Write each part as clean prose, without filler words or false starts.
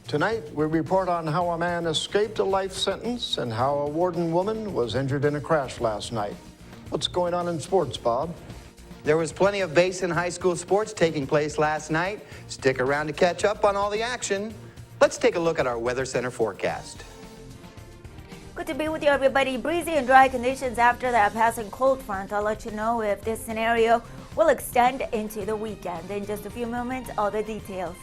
Tonight, we report on how a man escaped a life sentence and how a Warden woman was injured in a crash last night. What's going on in sports, Bob? There was plenty of Basin High School sports taking place last night. Stick around to catch up on all the action. Let's take a look at our Weather Center forecast. Good to be with you, everybody. Breezy and dry conditions after that passing cold front. I'll let you know if this scenario will extend into the weekend. In just a few moments, all the details.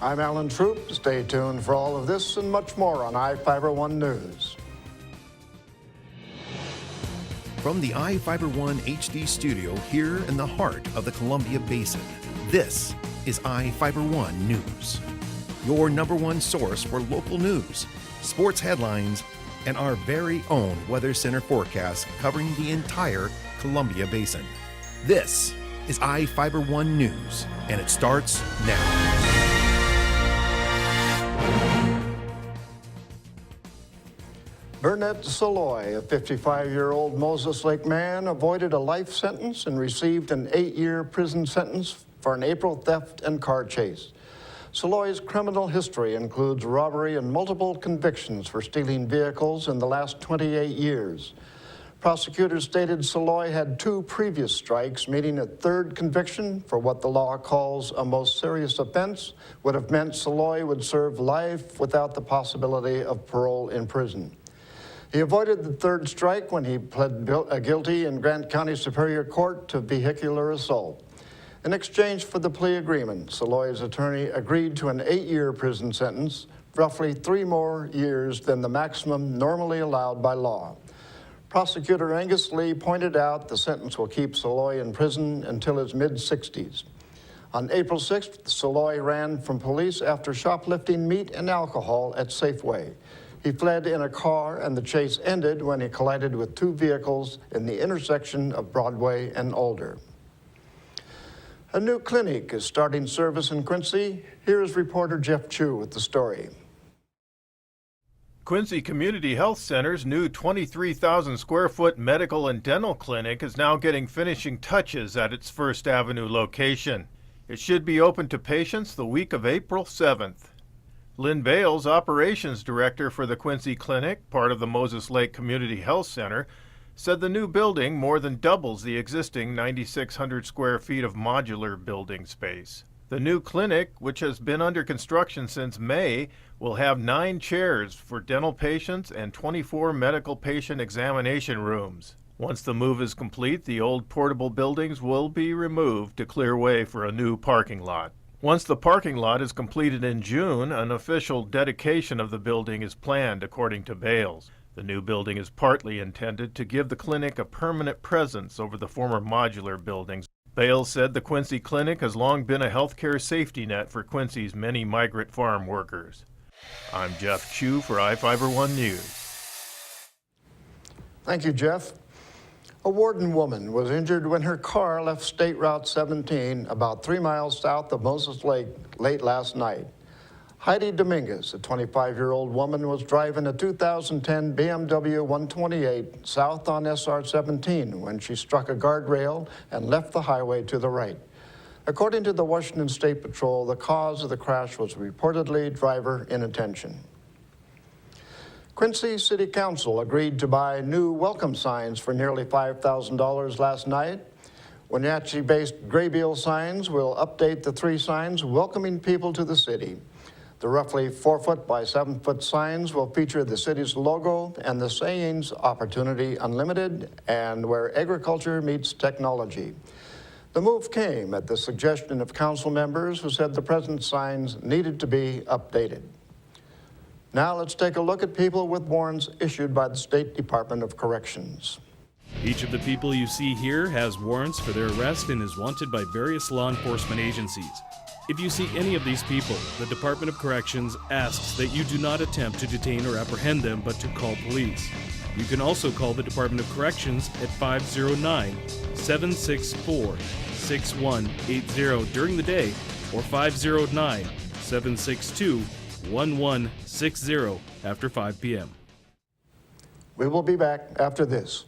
I'm Alan Troop. Stay tuned for all of this and much more on iFIBER 1 News. From the iFIBER 1 HD studio here in the heart of the Columbia Basin, this is iFIBER 1 News. Your #1 source for local news, sports headlines, and our very own Weather Center forecast covering the entire Columbia Basin. This is iFIBER 1 News, and it starts now. Burnett Saloy, a 55-year-old Moses Lake man, avoided a life sentence and received an 8-year prison sentence for an April theft and car chase. Saloy's criminal history includes robbery and multiple convictions for stealing vehicles in the last 28 years. Prosecutors stated Saloy had 2 previous strikes, meaning a 3rd conviction for what the law calls a most serious offense would have meant Saloy would serve life without the possibility of parole in prison. He avoided the 3rd strike when he pled guilty in Grant County Superior Court to vehicular assault. In exchange for the plea agreement, Saloy's attorney agreed to an 8-year prison sentence, roughly 3 more years than the maximum normally allowed by law. Prosecutor Angus Lee pointed out the sentence will keep Saloy in prison until his mid-60s. On April 6th, Saloy ran from police after shoplifting meat and alcohol at Safeway. He fled in a car, and the chase ended when he collided with 2 vehicles in the intersection of Broadway and Alder. A new clinic is starting service in Quincy. Here is reporter Jeff Chu with the story. Quincy Community Health Center's new 23,000 square foot medical and dental clinic is now getting finishing touches at its First Avenue location. It should be open to patients the week of April 7th. Lynn Bales, operations director for the Quincy Clinic, part of the Moses Lake Community Health Center, said the new building more than doubles the existing 9,600 square feet of modular building space. The new clinic, which has been under construction since May, will have 9 chairs for dental patients and 24 medical patient examination rooms. Once the move is complete, the old portable buildings will be removed to clear way for a new parking lot. Once the parking lot is completed in June, an official dedication of the building is planned, according to Bales. The new building is partly intended to give the clinic a permanent presence over the former modular buildings. Bales said the Quincy Clinic has long been a healthcare safety net for Quincy's many migrant farm workers. I'm Jeff Chu for iFIBER 1 News. Thank you, Jeff. A Warden woman was injured when her car left State Route 17 about 3 miles south of Moses Lake late last night. Heidi Dominguez, a 25-year-old woman, was driving a 2010 BMW 128 south on SR 17 when she struck a guardrail and left the highway to the right. According to the Washington State Patrol, the cause of the crash was reportedly driver inattention. Quincy City Council agreed to buy new welcome signs for nearly $5,000 last night. Wenatchee-based Graybeal Signs will update the 3 signs welcoming people to the city. The roughly 4-foot by 7-foot signs will feature the city's logo and the sayings "Opportunity Unlimited" and "Where Agriculture Meets Technology." The move came at the suggestion of council members who said the present signs needed to be updated. Now let's take a look at people with warrants issued by the State Department of Corrections. Each of the people you see here has warrants for their arrest and is wanted by various law enforcement agencies. If you see any of these people, the Department of Corrections asks that you do not attempt to detain or apprehend them, but to call police. You can also call the Department of Corrections at 509-764-6180 during the day or 509-762-1160 after 5 p.m. We will be back after this.